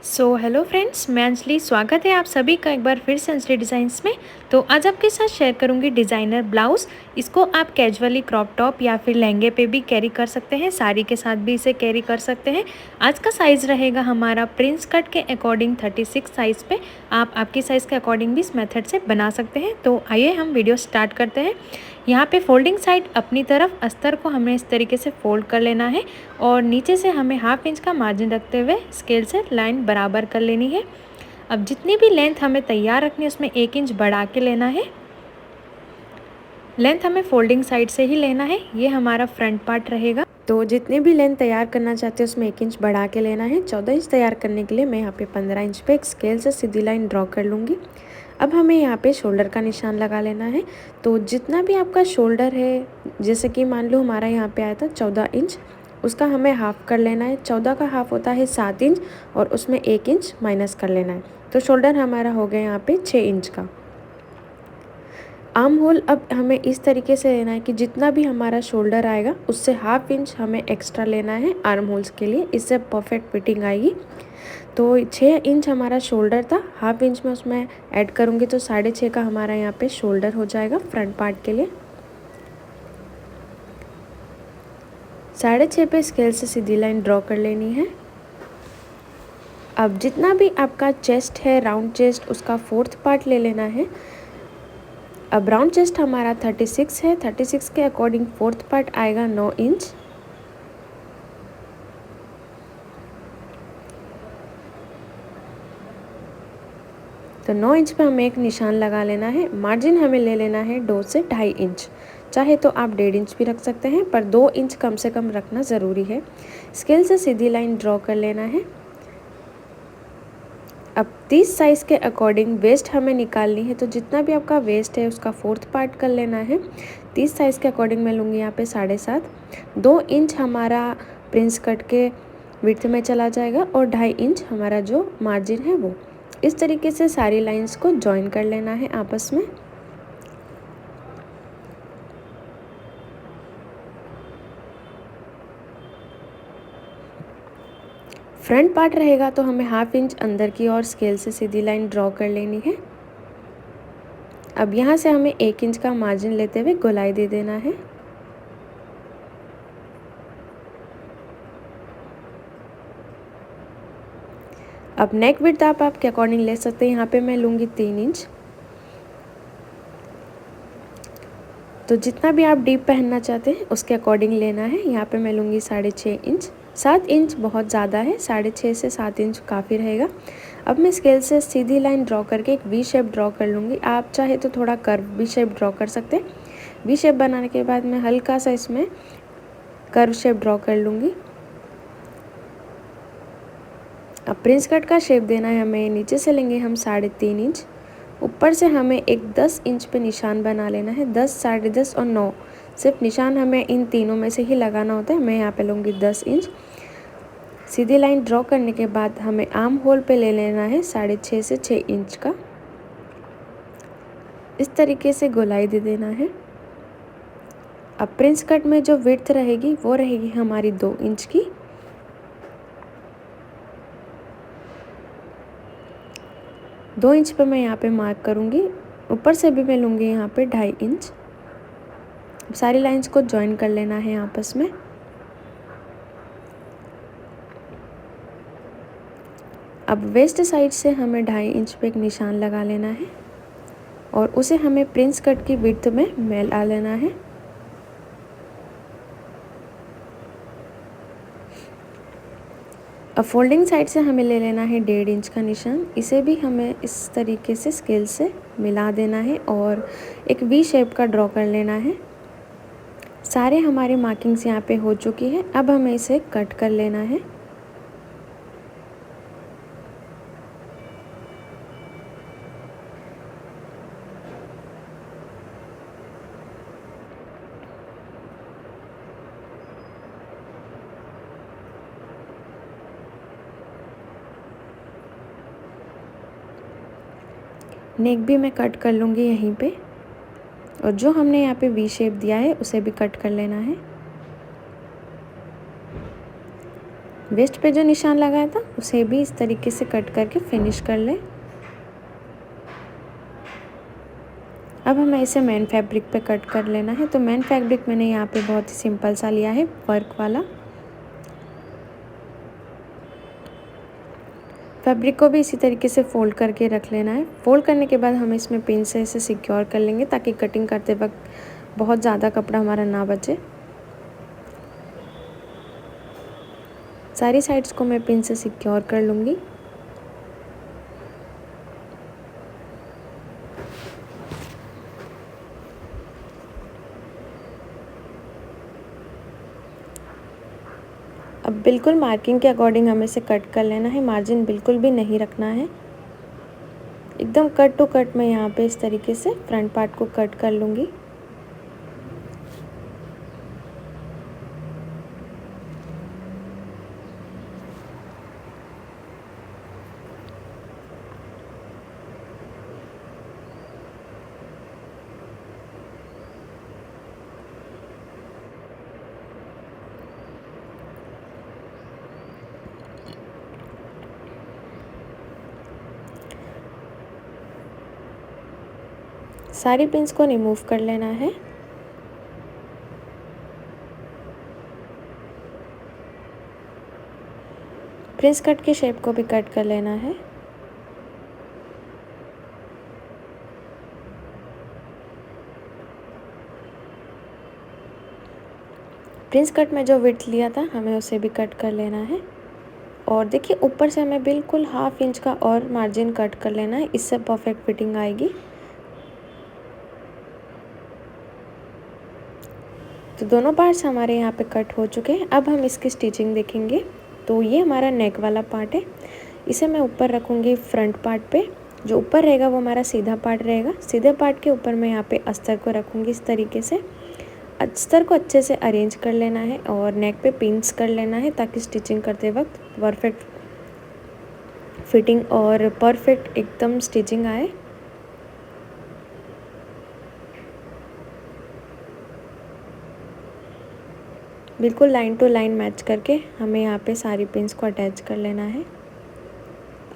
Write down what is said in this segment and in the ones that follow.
Hello friends, मैं अंजलि। स्वागत है आप सभी का एक बार फिर से अंजलि डिज़ाइंस में। तो आज आपके साथ शेयर करूंगी डिज़ाइनर ब्लाउज़। इसको आप कैजुअली क्रॉप टॉप या फिर लहंगे पे भी कैरी कर सकते हैं, साड़ी के साथ भी इसे कैरी कर सकते हैं। आज का साइज़ रहेगा हमारा प्रिंस कट के अकॉर्डिंग 36 साइज़ पे। आप आपकी साइज़ के अकॉर्डिंग भी इस मेथड से बना सकते हैं। तो आइए हम वीडियो स्टार्ट करते हैं। यहाँ पे फोल्डिंग साइड अपनी तरफ अस्तर को हमें इस तरीके से फोल्ड कर लेना है और नीचे से हमें हाफ इंच का मार्जिन रखते हुए स्केल से लाइन बराबर कर लेनी है। अब जितनी भी लेंथ हमें तैयार रखनी है उसमें 1 इंच बढ़ा के लेना है। लेंथ हमें फोल्डिंग साइड से ही लेना है। ये हमारा फ्रंट पार्ट रहेगा। तो जितनी भी लेंथ तैयार करना चाहते हैं उसमें 1 इंच बढ़ा के लेना है। 14 इंच तैयार करने के लिए मैं यहाँ पे 15 इंच पे एक स्केल से सीधी लाइन ड्रॉ कर लूँगी। अब हमें यहाँ पे शोल्डर का निशान लगा लेना है। तो जितना भी आपका शोल्डर है, जैसे कि मान लो हमारा यहाँ पे आया था 14 इंच, उसका हमें हाफ़ कर लेना है। 14 का हाफ़ होता है 7 इंच और उसमें 1 इंच माइनस कर लेना है। तो शोल्डर हमारा हो गया यहाँ पे 6 इंच का। आर्म होल अब हमें इस तरीके से लेना है कि जितना भी हमारा शोल्डर आएगा उससे हाफ इंच हमें एक्स्ट्रा लेना है आर्म होल्स के लिए। इससे परफेक्ट फिटिंग आएगी। तो 6 इंच हमारा शोल्डर था, हाफ इंच में उसमें ऐड करूँगी तो 6.5 का हमारा यहाँ पे शोल्डर हो जाएगा फ्रंट पार्ट के लिए। 6.5 पे स्केल से सीधी लाइन ड्रॉ कर लेनी है। अब जितना भी आपका चेस्ट है, राउंड चेस्ट, उसका 4th पार्ट ले लेना है। अब राउंड चेस्ट हमारा 36 है। 36 के अकॉर्डिंग 4th पार्ट आएगा 9 इंच। तो 9 इंच पे हमें एक निशान लगा लेना है। मार्जिन हमें ले लेना है 2 से 2.5 इंच। चाहे तो आप 1.5 इंच भी रख सकते हैं, पर 2 इंच कम से कम रखना ज़रूरी है। स्केल से सीधी लाइन ड्रॉ कर लेना है। अब 30 साइज़ के अकॉर्डिंग वेस्ट हमें निकालनी है। तो जितना भी आपका वेस्ट है उसका 4th पार्ट कर लेना है। 30 साइज़ के अकॉर्डिंग मैं लूँगी यहाँ पे 7.5। 2 इंच हमारा प्रिंस कट के विड्थ में चला जाएगा और 2.5 इंच हमारा जो मार्जिन है वो। इस तरीके से सारी लाइंस को जॉइन कर लेना है आपस में। फ्रंट पार्ट रहेगा तो हमें हाफ इंच अंदर की ओर स्केल से सीधी लाइन ड्रॉ कर लेनी है। अब यहाँ से हमें 1 इंच का मार्जिन लेते हुए गोलाई दे देना है। अब नेक विड्थ आप आपके अकॉर्डिंग ले सकते हैं। यहाँ पे मैं लूँगी 3 इंच। तो जितना भी आप डीप पहनना चाहते हैं उसके अकॉर्डिंग लेना है। यहाँ पे मैं लूँगी 6.5 इंच। 7 इंच बहुत ज़्यादा है, 6.5 से 7 इंच काफ़ी रहेगा। अब मैं स्केल से सीधी लाइन ड्रॉ करके एक वी शेप ड्रॉ कर लूँगी। आप चाहे तो थोड़ा कर्व वी शेप ड्रॉ कर सकते हैं। वी शेप बनाने के बाद मैं हल्का सा इसमें कर्व शेप ड्रॉ कर लूँगी। अब प्रिंस कट का शेप देना है हमें। नीचे से लेंगे हम 3.5 इंच। ऊपर से हमें एक 10 इंच पे निशान बना लेना है। 10, 10.5 और 9 सिर्फ निशान हमें इन तीनों में से ही लगाना होता है। मैं यहाँ पे लूँगी 10 इंच। सीधी लाइन ड्रॉ करने के बाद हमें आर्म होल पे ले लेना है 6.5 से 6 इंच का। इस तरीके से गोलाई दे देना है। अब प्रिंस कट में जो विड्थ रहेगी वो रहेगी हमारी 2 इंच की। दो इंच पे मैं यहाँ पे मार्क करूँगी। ऊपर से भी मैं लूँगी यहाँ पे 2.5 इंच। सारी लाइंस को जॉइन कर लेना है आपस में। अब वेस्ट साइड से हमें 2.5 इंच पे एक निशान लगा लेना है और उसे हमें प्रिंस कट की विड्थ में मिला लेना है। अब फोल्डिंग साइड से हमें ले लेना है 1.5 इंच का निशान। इसे भी हमें इस तरीके से स्केल से मिला देना है और एक वी शेप का ड्रॉ कर लेना है। सारे हमारे मार्किंग्स यहाँ पे हो चुकी है। अब हमें इसे कट कर लेना है। नेक भी मैं कट कर लूँगी यहीं पे और जो हमने यहाँ पे वी शेप दिया है उसे भी कट कर लेना है। वेस्ट पे जो निशान लगाया था उसे भी इस तरीके से कट करके फिनिश कर लें। अब हमें इसे मेन फैब्रिक पे कट कर लेना है। तो मेन फैब्रिक मैंने यहाँ पे बहुत ही सिंपल सा लिया है, वर्क वाला। फैब्रिक को भी इसी तरीके से फोल्ड करके रख लेना है। फोल्ड करने के बाद हम इसमें पिन से इसे सिक्योर कर लेंगे ताकि कटिंग करते वक्त बहुत ज़्यादा कपड़ा हमारा ना बचे। सारी साइड्स को मैं पिन से सिक्योर कर लूँगी। अब बिल्कुल मार्किंग के अकॉर्डिंग हमें इसे कट कर लेना है, मार्जिन बिल्कुल भी नहीं रखना है। एकदम कट टू कट मैं यहाँ पे इस तरीके से फ्रंट पार्ट को कट कर लूँगी। सारी पिन्स को रिमूव कर लेना है। प्रिंस कट के शेप को भी कट कर लेना है। प्रिंस कट में जो विड्थ लिया था हमें उसे भी कट कर लेना है। और देखिए ऊपर से हमें बिल्कुल 1/2 इंच का और मार्जिन कट कर लेना है, इससे परफेक्ट फिटिंग आएगी। तो दोनों पार्ट्स हमारे यहाँ पे कट हो चुके हैं। अब हम इसकी स्टिचिंग देखेंगे। तो ये हमारा नेक वाला पार्ट है, इसे मैं ऊपर रखूँगी फ्रंट पार्ट पे। जो ऊपर रहेगा वो हमारा सीधा पार्ट रहेगा। सीधे पार्ट के ऊपर मैं यहाँ पे अस्तर को रखूँगी इस तरीके से। अस्तर को अच्छे से अरेंज कर लेना है और नेक पे पिंस कर लेना है ताकि स्टिचिंग करते वक्त परफेक्ट फिटिंग और परफेक्ट एकदम स्टिचिंग आए। बिल्कुल लाइन टू लाइन मैच करके हमें यहाँ पे सारी पिंस को अटैच कर लेना है।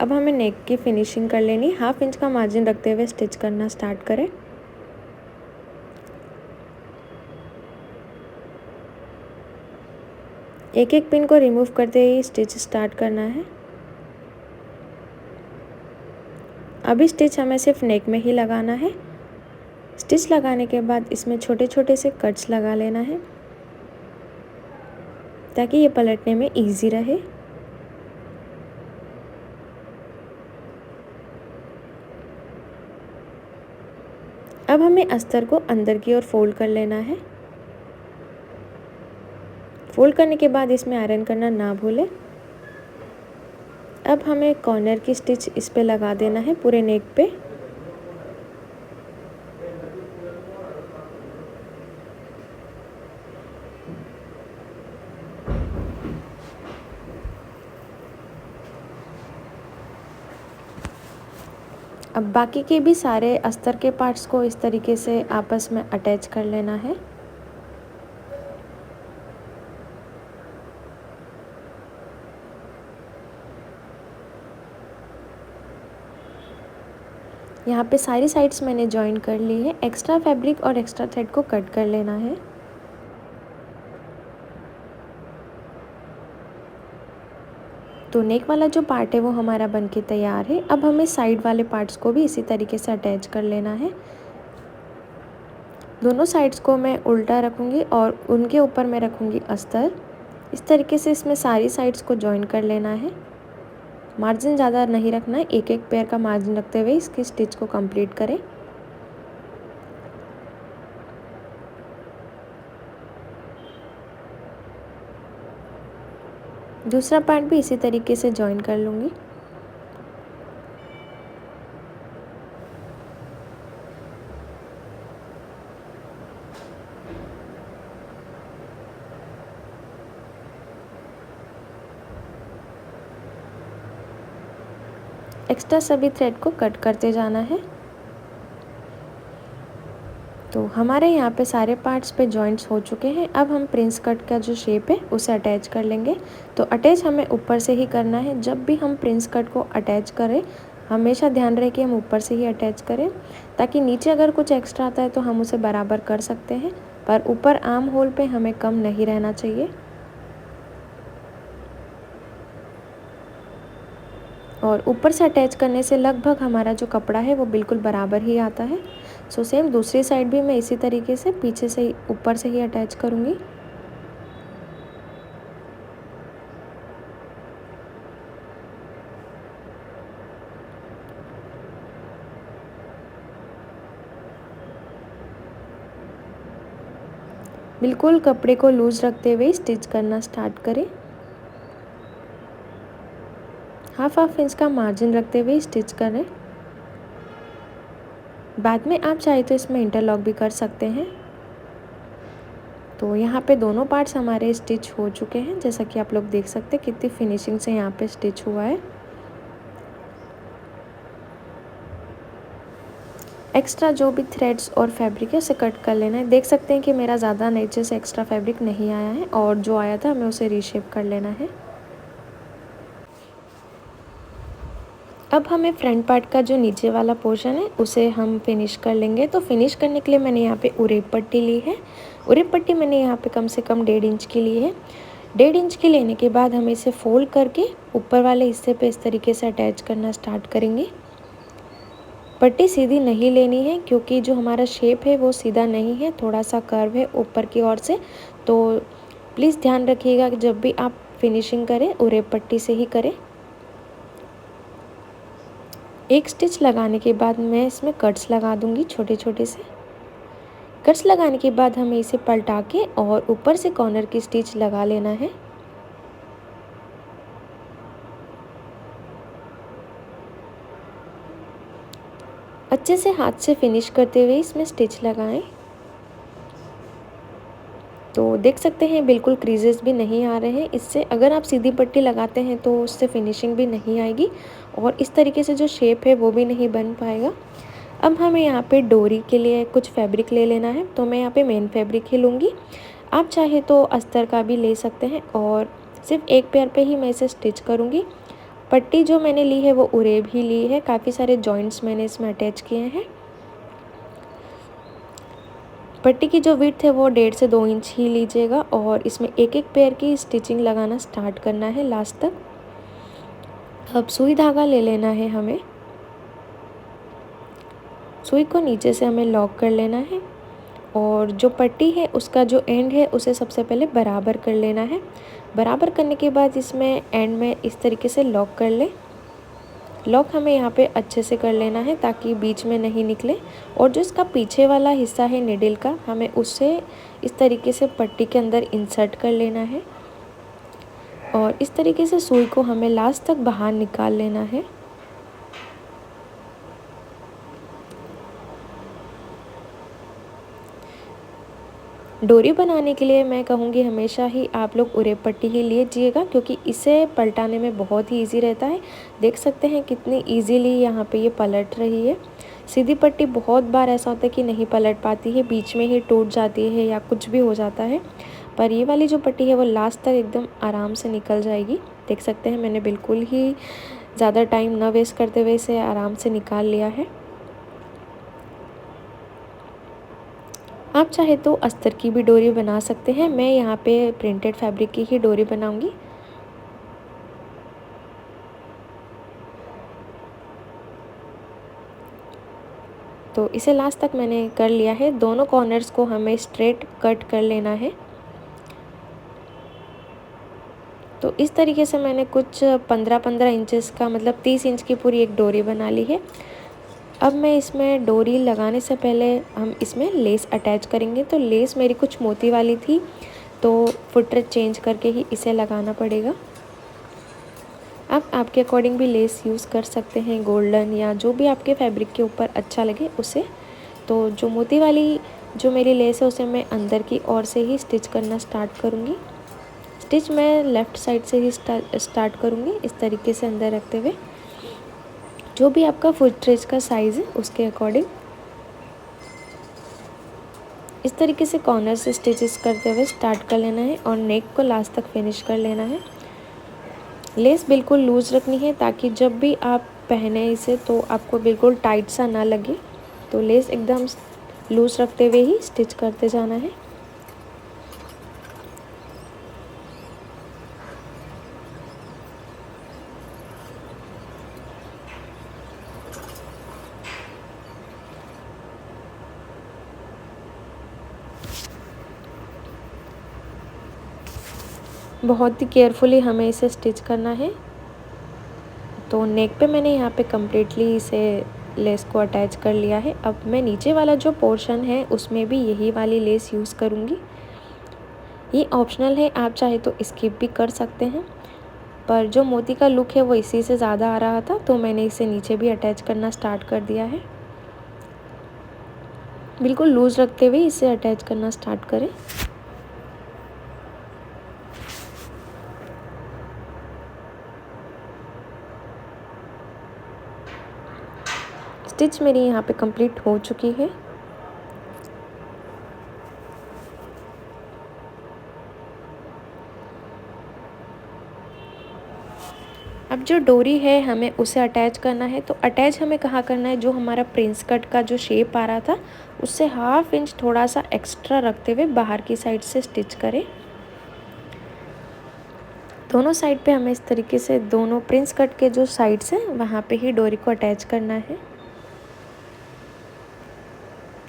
अब हमें नेक की फिनिशिंग कर लेनी। 1/2 इंच का मार्जिन रखते हुए स्टिच करना स्टार्ट करें। एक एक पिन को रिमूव करते ही स्टिच स्टार्ट करना है। अभी स्टिच हमें सिर्फ नेक में ही लगाना है। स्टिच लगाने के बाद इसमें छोटे छोटे से कट्स लगा लेना है ताकि ये पलटने में इजी रहे। अब हमें अस्तर को अंदर की ओर फोल्ड कर लेना है। फोल्ड करने के बाद इसमें आयरन करना ना भूलें। अब हमें कॉर्नर की स्टिच इस पे लगा देना है पूरे नेक पे। अब बाकी के भी सारे अस्तर के पार्ट्स को इस तरीके से आपस में अटैच कर लेना है। यहाँ पे सारी साइड्स मैंने जॉइन कर ली है। एक्स्ट्रा फैब्रिक और एक्स्ट्रा थ्रेड को कट कर लेना है। तो नेक वाला जो पार्ट है वो हमारा बनके तैयार है। अब हमें साइड वाले पार्ट्स को भी इसी तरीके से अटैच कर लेना है। दोनों साइड्स को मैं उल्टा रखूँगी और उनके ऊपर मैं रखूँगी अस्तर। इस तरीके से इसमें सारी साइड्स को जॉइन कर लेना है। मार्जिन ज़्यादा नहीं रखना है, एक एक पेयर का मार्जिन रखते हुए इसकी स्टिच को कंप्लीट करें। दूसरा पार्ट भी इसी तरीके से जॉइन कर लूँगी। एक्स्ट्रा सभी थ्रेड को कट करते जाना है। तो हमारे यहाँ पे सारे पार्ट्स पे जॉइंट्स हो चुके हैं। अब हम प्रिंस कट का जो शेप है उसे अटैच कर लेंगे। तो अटैच हमें ऊपर से ही करना है। जब भी हम प्रिंस कट को अटैच करें हमेशा ध्यान रहे कि हम ऊपर से ही अटैच करें, ताकि नीचे अगर कुछ एक्स्ट्रा आता है तो हम उसे बराबर कर सकते हैं, पर ऊपर आर्म होल पे हमें कम नहीं रहना चाहिए। और ऊपर से अटैच करने से लगभग हमारा जो कपड़ा है वो बिल्कुल बराबर ही आता है। सो सेम दूसरी साइड भी मैं इसी तरीके से पीछे से ऊपर से ही अटैच करूँगी। बिल्कुल कपड़े को लूज़ रखते हुए स्टिच करना स्टार्ट करें। हाफ इंच का मार्जिन रखते हुए स्टिच करें। बाद में आप चाहे तो इसमें इंटरलॉक भी कर सकते हैं। तो यहाँ पे दोनों पार्ट्स हमारे स्टिच हो चुके हैं, जैसा कि आप लोग देख सकते हैं कितनी फिनिशिंग से यहाँ पे स्टिच हुआ है। एक्स्ट्रा जो भी थ्रेड्स और फैब्रिक है उसे कट कर लेना है। देख सकते हैं कि मेरा ज़्यादा नीचे से एक्स्ट्रा फैब्रिक नहीं आया है और जो आया था हमें उसे रीशेप कर लेना है। अब हमें फ्रंट पार्ट का जो नीचे वाला पोर्शन है उसे हम फिनिश कर लेंगे। तो फिनिश करने के लिए मैंने यहाँ पे उरेब पट्टी ली है। उरेब पट्टी मैंने यहाँ पे कम से कम 1.5 इंच की ली है। 1.5 इंच की लेने के बाद हम इसे फोल्ड करके ऊपर वाले हिस्से पे इस तरीके से अटैच करना स्टार्ट करेंगे। पट्टी सीधी नहीं लेनी है क्योंकि जो हमारा शेप है वो सीधा नहीं है, थोड़ा सा कर्व है ऊपर की ओर से। तो प्लीज़ ध्यान रखिएगा कि जब भी आप फिनिशिंग करें उरेब पट्टी से ही करें। एक स्टिच लगाने के बाद मैं इसमें कट्स लगा दूंगी छोटे छोटे से। कट्स लगाने के बाद हमें इसे पलटा के और ऊपर से कॉर्नर की स्टिच लगा लेना है। अच्छे से हाथ से फिनिश करते हुए इसमें स्टिच लगाएं। तो देख सकते हैं बिल्कुल क्रीजेस भी नहीं आ रहे हैं। इससे अगर आप सीधी पट्टी लगाते हैं तो उससे फिनिशिंग भी नहीं आएगी और इस तरीके से जो शेप है वो भी नहीं बन पाएगा। अब हमें यहाँ पे डोरी के लिए कुछ फैब्रिक ले लेना है। तो मैं यहाँ पे मेन फैब्रिक ही लूँगी। आप चाहे तो अस्तर का भी ले सकते हैं और सिर्फ एक पेयर पे ही मैं इसे स्टिच करूँगी। पट्टी जो मैंने ली है वो उरेब ही ली है। काफ़ी सारे जॉइंट्स मैंने इसमें अटैच किए हैं। पट्टी की जो विड्थ है वो 1.5 से 2 इंच ही लीजिएगा और इसमें एक एक पेयर की स्टिचिंग लगाना स्टार्ट करना है लास्ट तक। अब सुई धागा ले लेना है हमें। सुई को नीचे से हमें लॉक कर लेना है और जो पट्टी है उसका जो एंड है उसे सबसे पहले बराबर कर लेना है। बराबर करने के बाद इसमें एंड में इस तरीके से लॉक कर लें। लॉक हमें यहाँ पे अच्छे से कर लेना है ताकि बीच में नहीं निकले। और जो इसका पीछे वाला हिस्सा है निडल का, हमें उससे इस तरीके से पट्टी के अंदर इंसर्ट कर लेना है और इस तरीके से सुई को हमें लास्ट तक बाहर निकाल लेना है। डोरी बनाने के लिए मैं कहूँगी हमेशा ही आप लोग उरेब पट्टी ही लीजिएगा क्योंकि इसे पलटाने में बहुत ही इजी रहता है। देख सकते हैं कितनी इजीली यहाँ पे ये पलट रही है। सीधी पट्टी बहुत बार ऐसा होता है कि नहीं पलट पाती है, बीच में ही टूट जाती है या कुछ भी हो जाता है, पर ये वाली जो पट्टी है वो लास्ट तक एकदम आराम से निकल जाएगी। देख सकते हैं मैंने बिल्कुल ही ज़्यादा टाइम ना वेस्ट करते हुए इसे आराम से निकाल लिया है। आप चाहे तो अस्तर की भी डोरी बना सकते हैं। मैं यहाँ पे प्रिंटेड फैब्रिक की ही डोरी बनाऊंगी। तो इसे लास्ट तक मैंने कर लिया है। दोनों कॉर्नर्स को हमें स्ट्रेट कट कर लेना है। तो इस तरीके से मैंने कुछ 15-15 इंचेस का मतलब 30 इंच की पूरी एक डोरी बना ली है। अब मैं इसमें डोरी लगाने से पहले हम इसमें लेस अटैच करेंगे। तो लेस मेरी कुछ मोती वाली थी तो फुटरेज चेंज करके ही इसे लगाना पड़ेगा। आप आपके अकॉर्डिंग भी लेस यूज़ कर सकते हैं, गोल्डन या जो भी आपके फैब्रिक के ऊपर अच्छा लगे उसे। तो जो मोती वाली जो मेरी लेस है उसे मैं अंदर की ओर से ही स्टिच करना स्टार्ट करूँगी। स्टिच मैं लेफ़्ट साइड से ही स्टार्ट करूँगी इस तरीके से अंदर रखते हुए। जो भी आपका फुटरेज का साइज़ है उसके अकॉर्डिंग। इस तरीके से कॉर्नर से स्टिचेस करते हुए स्टार्ट कर लेना है और नेक को लास्ट तक फिनिश कर लेना है। लेस बिल्कुल लूज़ रखनी है ताकि जब भी आप पहने इसे तो आपको बिल्कुल टाइट सा ना लगे। तो लेस एकदम लूज़ रखते हुए ही स्टिच करते जाना है। बहुत ही केयरफुली हमें इसे स्टिच करना है। तो नेक पे मैंने यहाँ पे कम्प्लीटली इसे लेस को अटैच कर लिया है। अब मैं नीचे वाला जो पोर्शन है उसमें भी यही वाली लेस यूज़ करूँगी। ये ऑप्शनल है, आप चाहे तो स्किप भी कर सकते हैं, पर जो मोती का लुक है वो इसी से ज़्यादा आ रहा था तो मैंने इसे नीचे भी अटैच करना स्टार्ट कर दिया है। बिल्कुल लूज़ रखते हुए इसे अटैच करना स्टार्ट करें। स्टिच मेरी यहाँ पे कंप्लीट हो चुकी है। अब जो डोरी है हमें उसे अटैच करना है। तो अटैच हमें कहाँ करना है, जो हमारा प्रिंस कट का जो शेप आ रहा था उससे 1/2 इंच थोड़ा सा एक्स्ट्रा रखते हुए बाहर की साइड से स्टिच करें। दोनों साइड पे हमें इस तरीके से दोनों प्रिंस कट के जो साइड्स हैं वहाँ पे ही डोरी को अटैच करना है।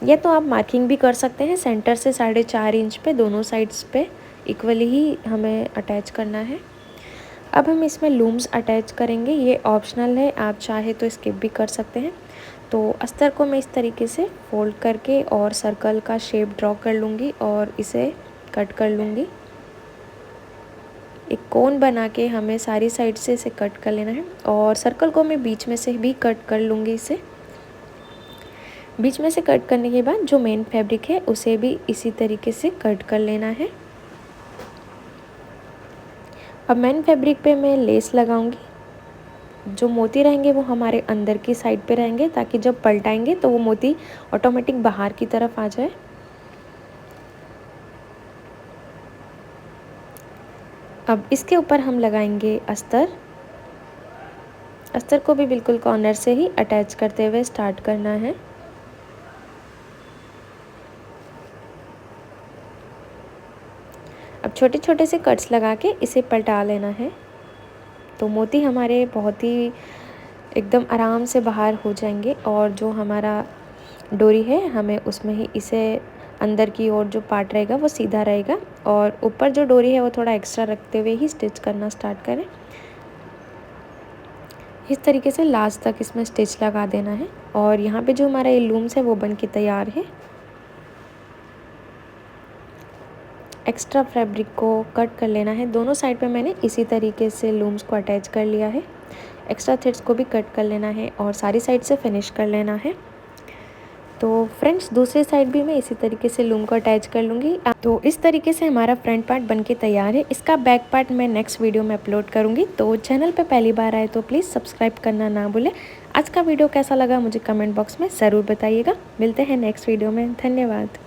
या तो आप मार्किंग भी कर सकते हैं, सेंटर से 4.5 इंच पे दोनों साइड्स पे इक्वली ही हमें अटैच करना है। अब हम इसमें लूम्स अटैच करेंगे, ये ऑप्शनल है, आप चाहे तो स्किप भी कर सकते हैं। तो अस्तर को मैं इस तरीके से फोल्ड करके और सर्कल का शेप ड्रॉ कर लूँगी और इसे कट कर लूँगी। एक कोन बना के हमें सारी साइड से इसे कट कर लेना है और सर्कल को मैं बीच में से भी कट कर लूँगी। इसे बीच में से कट करने के बाद जो मेन फैब्रिक है उसे भी इसी तरीके से कट कर लेना है। अब मेन फैब्रिक पे मैं लेस लगाऊंगी। जो मोती रहेंगे वो हमारे अंदर की साइड पे रहेंगे ताकि जब पलटाएंगे तो वो मोती ऑटोमेटिक बाहर की तरफ आ जाए। अब इसके ऊपर हम लगाएंगे अस्तर। अस्तर को भी बिल्कुल कॉर्नर से ही अटैच करते हुए स्टार्ट करना है। अब छोटे छोटे से कट्स लगा के इसे पलटा लेना है तो मोती हमारे बहुत ही एकदम आराम से बाहर हो जाएंगे और जो हमारा डोरी है हमें उसमें ही इसे अंदर की ओर जो पार्ट रहेगा वो सीधा रहेगा और ऊपर जो डोरी है वो थोड़ा एक्स्ट्रा रखते हुए ही स्टिच करना स्टार्ट करें। इस तरीके से लास्ट तक इसमें स्टिच लगा देना है और यहाँ पे जो हमारा ये लूम्स है वो बन के तैयार है। एक्स्ट्रा फैब्रिक को कट कर लेना है। दोनों साइड पे मैंने इसी तरीके से लूम्स को अटैच कर लिया है। एक्स्ट्रा थ्रेड्स को भी कट कर लेना है और सारी साइड से फिनिश कर लेना है। तो फ्रेंड्स दूसरी साइड भी मैं इसी तरीके से लूम को अटैच कर लूँगी। तो इस तरीके से हमारा फ्रंट पार्ट बनके तैयार है। इसका बैक पार्ट मैं नेक्स्ट वीडियो में अपलोड करूँगी। तो चैनल पे पहली बार आए तो प्लीज़ सब्सक्राइब करना ना भूलें। आज का वीडियो कैसा लगा मुझे कमेंट बॉक्स में ज़रूर बताइएगा। मिलते हैं नेक्स्ट वीडियो में। धन्यवाद।